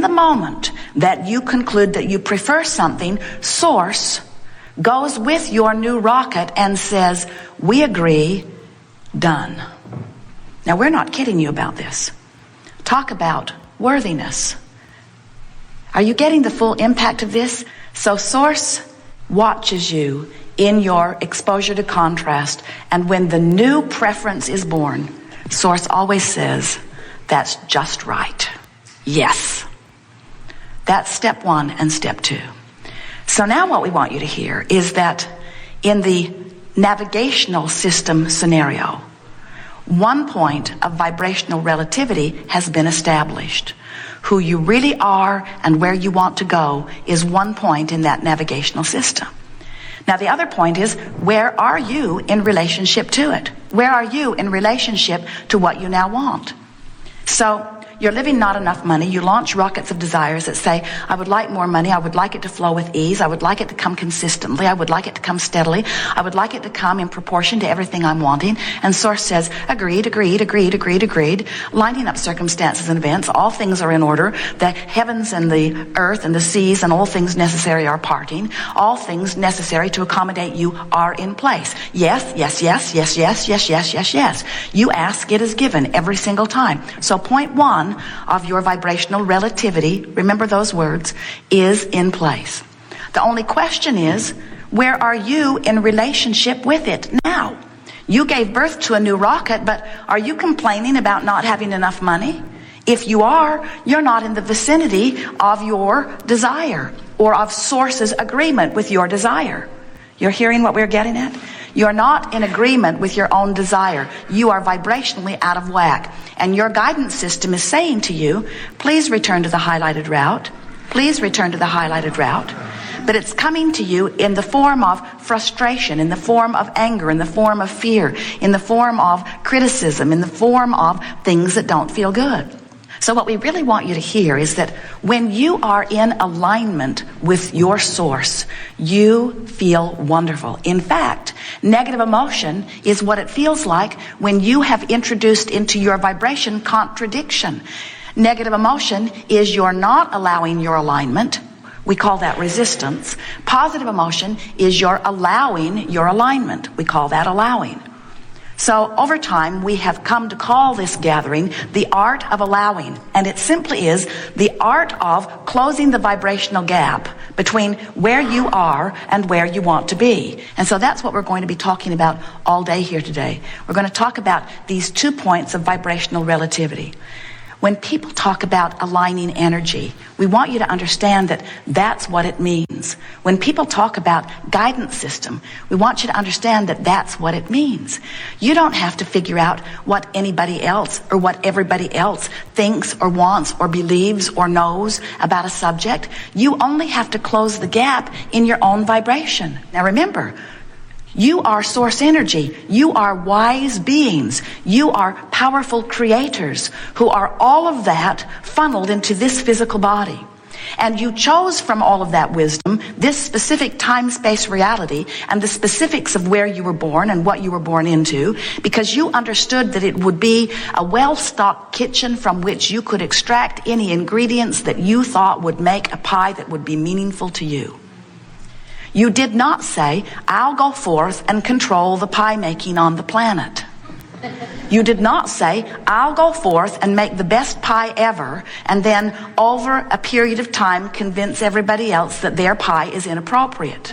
the moment that you conclude that you prefer something, Source goes with your new rocket and says, we agree, done. Now, we're not kidding you about this. Talk about worthiness. Are you getting the full impact of this? So Source watches you in your exposure to contrast, and when the new preference is born, Source always says, that's just right. Yes. That's step one and step two. So now what we want you to hear is that in the navigational system scenario, one point of vibrational relativity has been established. Who you really are and where you want to go is one point in that navigational system. Now the other point is, where are you in relationship to it? Where are you in relationship to what you now want? So you're living not enough money. You launch rockets of desires that say, I would like more money. I would like it to flow with ease. I would like it to come consistently. I would like it to come steadily. I would like it to come in proportion to everything I'm wanting. And Source says, agreed, agreed, agreed, agreed, agreed. Lining up circumstances and events. All things are in order. The heavens and the earth and the seas and all things necessary are parting. All things necessary to accommodate you are in place. Yes, yes, yes, yes, yes, yes, yes, yes, yes. You ask, it is given every single time. So point one of your vibrational relativity, remember those words, is in place. The only question is, where are you in relationship with it now? You gave birth to a new rocket, but are you complaining about not having enough money? If you are, you're not in the vicinity of your desire or of Source's agreement with your desire. You're hearing what we're getting at? You're not in agreement with your own desire. You are vibrationally out of whack. And your guidance system is saying to you, please return to the highlighted route. Please return to the highlighted route. But it's coming to you in the form of frustration, in the form of anger, in the form of fear, in the form of criticism, in the form of things that don't feel good. So what we really want you to hear is that when you are in alignment with your Source, you feel wonderful. In fact, negative emotion is what it feels like when you have introduced into your vibration contradiction. Negative emotion is you're not allowing your alignment. We call that resistance. Positive emotion is you're allowing your alignment. We call that allowing. So over time, we have come to call this gathering the art of allowing. And it simply is the art of closing the vibrational gap between where you are and where you want to be. And so that's what we're going to be talking about all day here today. We're going to talk about these 2 points of vibrational relativity. When people talk about aligning energy, we want you to understand that that's what it means. When people talk about guidance system, we want you to understand that that's what it means. You don't have to figure out what anybody else or what everybody else thinks or wants or believes or knows about a subject. You only have to close the gap in your own vibration. Now remember, you are Source energy. You are wise beings. You are powerful creators who are all of that funneled into this physical body. And you chose from all of that wisdom this specific time-space reality and the specifics of where you were born and what you were born into, because you understood that it would be a well-stocked kitchen from which you could extract any ingredients that you thought would make a pie that would be meaningful to you. You did not say, I'll go forth and control the pie making on the planet. You did not say, I'll go forth and make the best pie ever, and then over a period of time convince everybody else that their pie is inappropriate.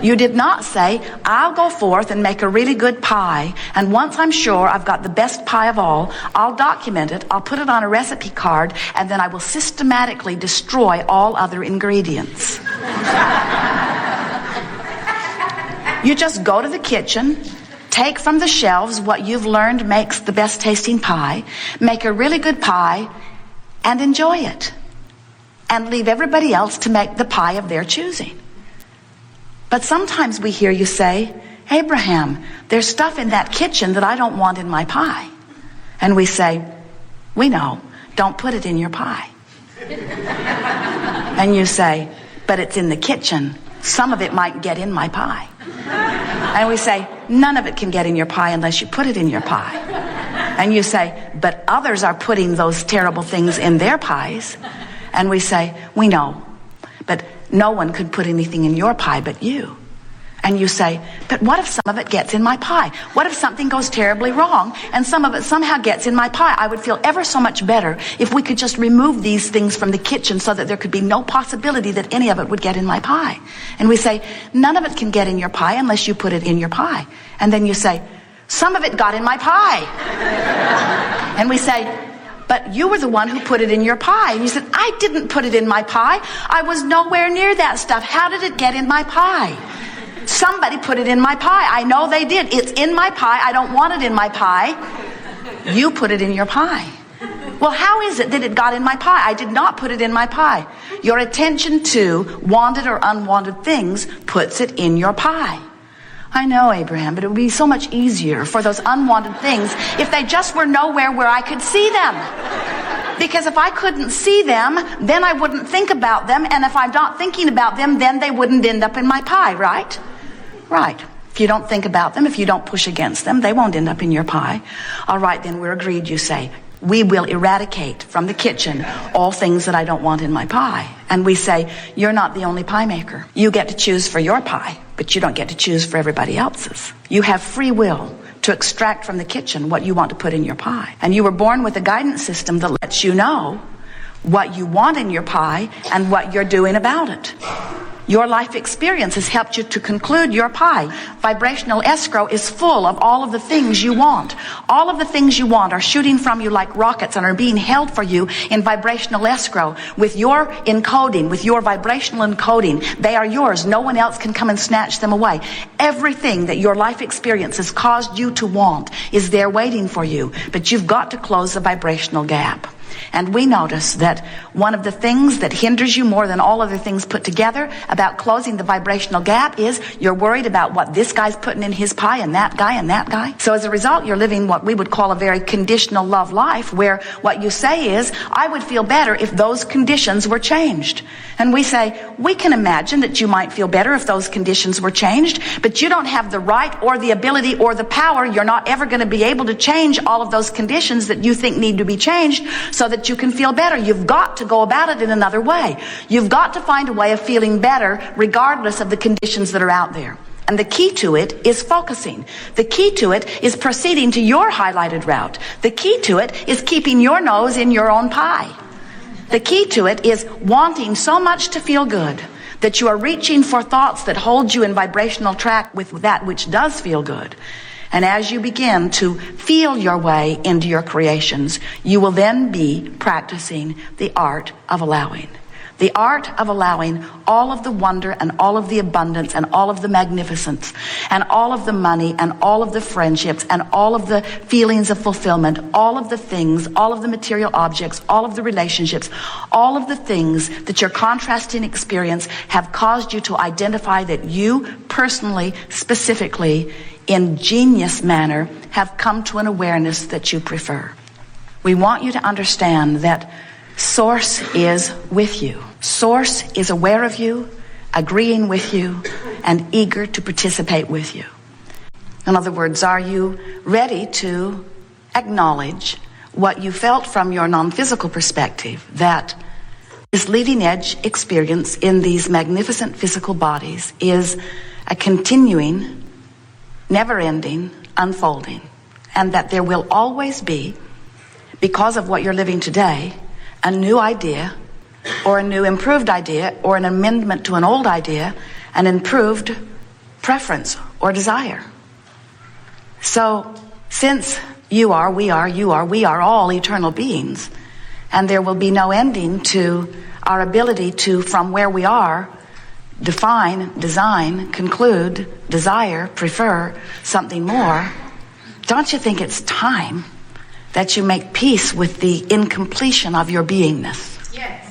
You did not say, I'll go forth and make a really good pie, and once I'm sure I've got the best pie of all, I'll document it, I'll put it on a recipe card, and then I will systematically destroy all other ingredients. You just go to the kitchen, take from the shelves what you've learned makes the best tasting pie, make a really good pie, and enjoy it. And leave everybody else to make the pie of their choosing. But sometimes we hear you say, Abraham, there's stuff in that kitchen that I don't want in my pie. And we say, we know, don't put it in your pie. And you say, but it's in the kitchen. Some of it might get in my pie. And we say, none of it can get in your pie unless you put it in your pie. And you say, but others are putting those terrible things in their pies. And we say, we know, but no one could put anything in your pie but you. And you say, but what if some of it gets in my pie? What if something goes terribly wrong and some of it somehow gets in my pie? I would feel ever so much better if we could just remove these things from the kitchen so that there could be no possibility that any of it would get in my pie. And we say, none of it can get in your pie unless you put it in your pie. And then you say, some of it got in my pie. And we say, but you were the one who put it in your pie. And you said, I didn't put it in my pie. I was nowhere near that stuff. How did it get in my pie? Somebody put it in my pie. I know they did. It's in my pie. I don't want it in my pie. You put it in your pie. Well, how is it that it got in my pie? I did not put it in my pie. Your attention to wanted or unwanted things puts it in your pie. I know, Abraham, but it would be so much easier for those unwanted things if they just were nowhere where I could see them. Because if I couldn't see them, then I wouldn't think about them. And if I'm not thinking about them, then they wouldn't end up in my pie, right? Right. If you don't think about them, if you don't push against them, they won't end up in your pie. All right, then we're agreed, you say. We will eradicate from the kitchen all things that I don't want in my pie. And we say, you're not the only pie maker. You get to choose for your pie, but you don't get to choose for everybody else's. You have free will to extract from the kitchen what you want to put in your pie. And you were born with a guidance system that lets you know what you want in your pie and what you're doing about it. Your life experience has helped you to conclude your pie. Vibrational escrow is full of all of the things you want. All of the things you want are shooting from you like rockets and are being held for you in vibrational escrow. With your encoding, with your vibrational encoding, they are yours. No one else can come and snatch them away. Everything that your life experience has caused you to want is there waiting for you. But you've got to close the vibrational gap. And we notice that one of the things that hinders you more than all other things put together about closing the vibrational gap is you're worried about what this guy's putting in his pie and that guy and that guy. So as a result, you're living what we would call a very conditional love life, where what you say is, I would feel better if those conditions were changed. And we say, we can imagine that you might feel better if those conditions were changed, but you don't have the right or the ability or the power. You're not ever going to be able to change all of those conditions that you think need to be changed so that you can feel better. You've got to go about it in another way. You've got to find a way of feeling better regardless of the conditions that are out there. And the key to it is focusing. The key to it is proceeding to your highlighted route. The key to it is keeping your nose in your own pie. The key to it is wanting so much to feel good that you are reaching for thoughts that hold you in vibrational track with that which does feel good. And as you begin to feel your way into your creations, you will then be practicing the art of allowing. The art of allowing all of the wonder and all of the abundance and all of the magnificence and all of the money and all of the friendships and all of the feelings of fulfillment, all of the things, all of the material objects, all of the relationships, all of the things that your contrasting experience have caused you to identify that you personally, specifically, in genius manner, have come to an awareness that you prefer. We want you to understand that Source is with you. Source is aware of you, agreeing with you, and eager to participate with you. In other words, are you ready to acknowledge what you felt from your non-physical perspective, that this leading edge experience in these magnificent physical bodies is a continuing, never-ending unfolding, and that there will always be, because of what you're living today, a new idea or a new improved idea or an amendment to an old idea, an improved preference or desire. So since you are, we are, you are, we are all eternal beings, and there will be no ending to our ability to, from where we are, define, design, conclude, desire, prefer something more, don't you think it's time that you make peace with the incompletion of your beingness? Yes.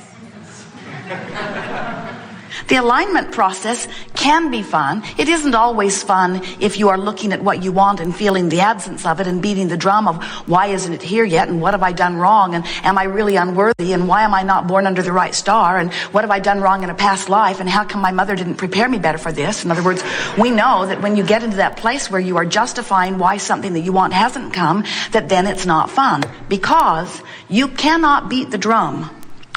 The alignment process can be fun. It isn't always fun if you are looking at what you want and feeling the absence of it and beating the drum of why isn't it here yet, and what have I done wrong, and am I really unworthy, and why am I not born under the right star, and what have I done wrong in a past life, and how come my mother didn't prepare me better for this. In other words, we know that when you get into that place where you are justifying why something that you want hasn't come, that then it's not fun, because you cannot beat the drum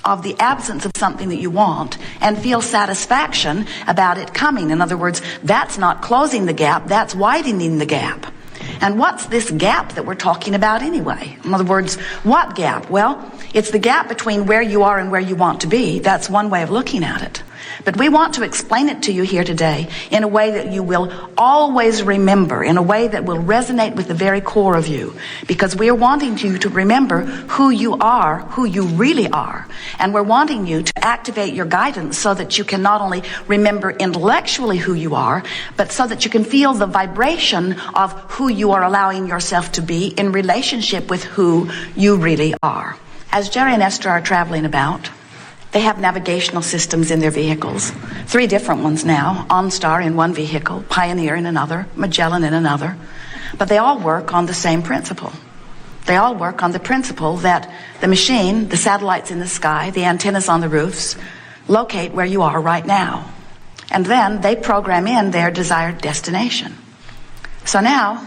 of the absence of something that you want and feel satisfaction about it coming. In other words, that's not closing the gap, that's widening the gap. And what's this gap that we're talking about anyway? In other words, what gap? Well, it's the gap between where you are and where you want to be. That's one way of looking at it. But we want to explain it to you here today in a way that you will always remember, in a way that will resonate with the very core of you. Because we are wanting you to remember who you are, who you really are. And we're wanting you to activate your guidance so that you can not only remember intellectually who you are, but so that you can feel the vibration of who you are allowing yourself to be in relationship with who you really are. As Jerry and Esther are traveling about, they have navigational systems in their vehicles. 3 different ones now. OnStar in one vehicle, Pioneer in another, Magellan in another. But they all work on the same principle. They all work on the principle that the machine, the satellites in the sky, the antennas on the roofs, locate where you are right now. And then they program in their desired destination. So now,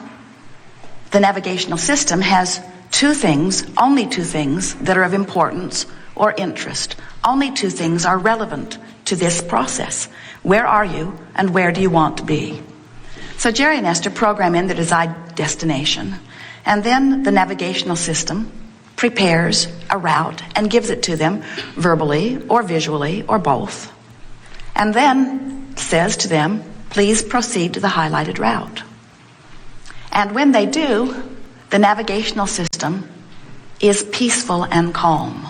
the navigational system has 2 things, only 2 things, that are of importance or interest. Only 2 things are relevant to this process. Where are you and where do you want to be? So Jerry and Esther program in the desired destination, and then the navigational system prepares a route and gives it to them verbally or visually or both. And then says to them, please proceed to the highlighted route. And when they do, the navigational system is peaceful and calm.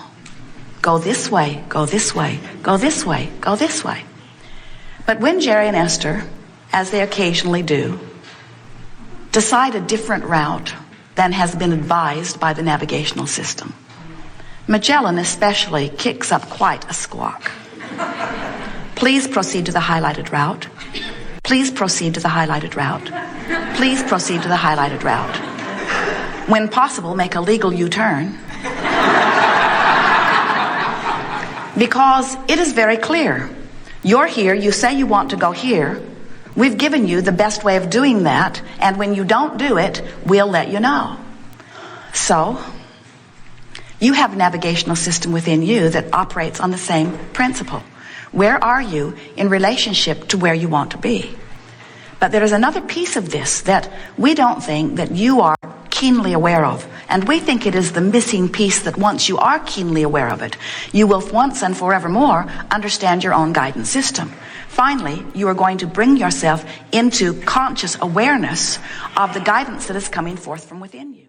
Go this way, go this way, go this way, go this way. But when Jerry and Esther, as they occasionally do, decide a different route than has been advised by the navigational system, Magellan especially kicks up quite a squawk. Please proceed to the highlighted route. Please proceed to the highlighted route. Please proceed to the highlighted route. When possible, make a legal U-turn. Because it is very clear. You're here, you say you want to go here. We've given you the best way of doing that, and when you don't do it, we'll let you know. So, you have a navigational system within you that operates on the same principle. Where are you in relationship to where you want to be? But there is another piece of this that we don't think that you are keenly aware of. And we think it is the missing piece that once you are keenly aware of it, you will once and forevermore understand your own guidance system. Finally, you are going to bring yourself into conscious awareness of the guidance that is coming forth from within you.